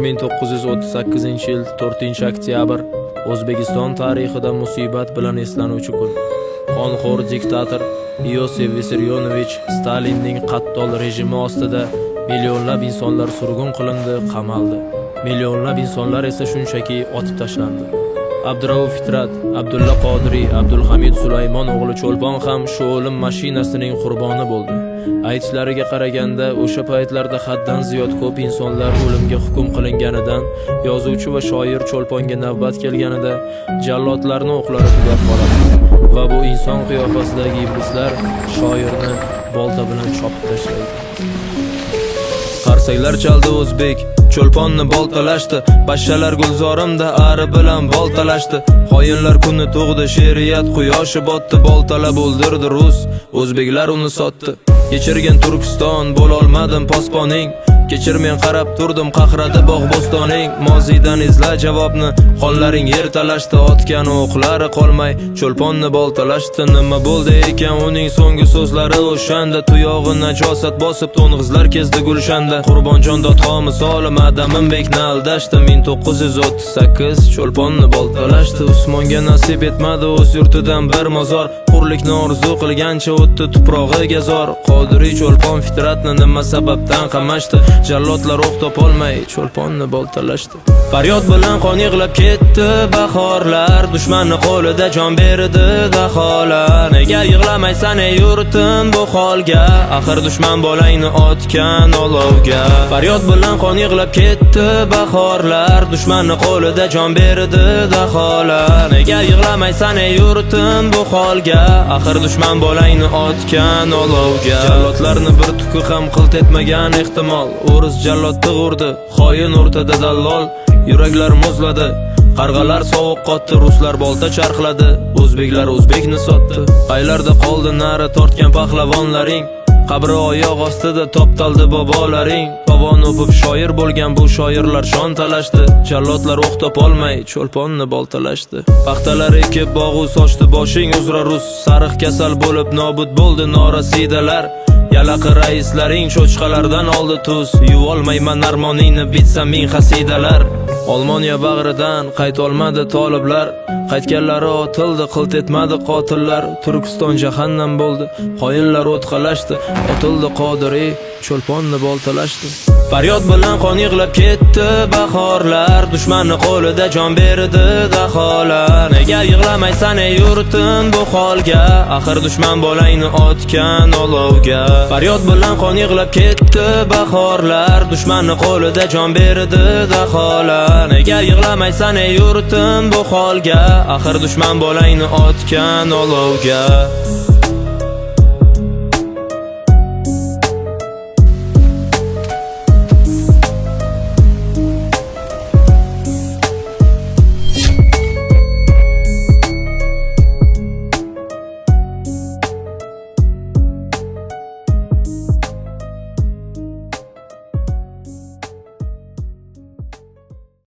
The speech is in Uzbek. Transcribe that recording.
1938-yil 4-oktyabr O'zbekiston tarixida musibat bilan eslanuvchi kun. Qonxo'r diktator Iosif Vissarionovich Stalinning qattol rejimi ostida millionlab insonlar surgun qilindi, qamaldi. Millionlab insonlar esa shunchaki otib tashlandi. Abdurauf Fitrat, Abdulla Qodiriy, Abdulhamid Sulaymon o'g'li Cho'lpon ham shu o'lim mashinasining qurboni bo'ldi. Aytishlariga qaraganda, o'sha paytlarda haddan ziyod ko'p insonlar o'limga hukm qilinganidan, yozuvchi va shoir Cho'lponga navbat kelganida jallodlarning o'qlari tugab qoladi va bu inson qiyofasidagi iblislar shoirni bolta bilan chopib tashlaydi. Qarsaklar chaldi o'zbek, Cho'lponni boltalashdi, pashshalar gulzorimda ari bilan boltalashdi. Xoinlar kuni tug'di, she'riyat quyoshi botdi, boltalab o'ldirdi rus, o'zbeklar uni sotdi. Kechirgan Turkiston, bo'lolmadim posponing. Kechir, men qarab turdim, qaqradi bog' bo'stoning. Mozidan izla javobni, xonlaring yer talashdi, otgan o'qlari qolmay Cho'lponni boltalashdi. Nima bo'ldi ekan uning so'nggi so'zlari o'shanda? Tuyog'i najosat bosib to'ng'izlar kezdi gulshanda. Qurbonjon dodxo misoli Madaminbekni aldashdi. 1938 Cho'lponni boltalashdi. Usmonga nasib etmadi o'z yurtidan bir mozor. Hurlikni orzu qilgancha o'tdi tuprog'iga zor. Qodiriy Cho'lpon Fitratni nima sababdan qamashdi? Jallodlar o'q topolmay Cho'lponni boltalashdi. Faryod bilan qon yig'lab ketdi bahorlar, dushmanni qo'lida jon berdi daholar. Nega yig'lamaysan ey yurtim bu holga? Axir dushman bolangni otgan olovga. Faryod bilan qon yig'lab ketdi bahorlar, dushmanni qo'lida jon berdi daholar. Nega yig'lamaysan ey yurtim bu holga? Axir dushman bolangni otgan olovga. Jallodlarni bir tuki ham qilt etmagan ehtimol. O'ris jallodni urdi, xoin o'rtada dallol. Yuraklar muzladi, qarg'alar sovuq qotdi, ruslar bolta charxladi, o'zbeklar o'zbekni sotdi. Qaylarda qoldi nari tortgan pahlavonlaring? Qabri oyoq ostida toptaldi bobolaring. Qovon o'pib shoir bo'lgan bu shoirlar shon talashdi. Jallodlar o'q topolmay Cho'lponni boltalashdi. Paxtalar ekib bog'u sochdi boshing uzra rus. Sariq kasal bo'lib nobud bo'ldi norasidalar. Yalaqi raislaring cho'chqalardan oldi tuz. Yuvolmayman armoningni bitsa ming xasidalar. Olmoniya bag'ridan qaytolmadi toliblar. Qaytganlari otildi, qilt etmadi qotillar. Turkiston jahannam bo'ldi, xoinlar o'tqalashdi. Otildi Qodiriy, Cho'lponni boltalashdi. Faryod bilan qon yig'lab ketdi bahorlar, dushmanni qo'lida jon berdi daholar. Nega yig'lamaysan ey yurtim bu holga? Axir dushman bolangni otgan olovga. Faryod bilan qon yig'lab ketdi bahorlar, dushmanni qo'lida jon berdi daholar. Nega yig'lamaysan ey yurtim bu holga? Axir dushman bolangni otgan olovga.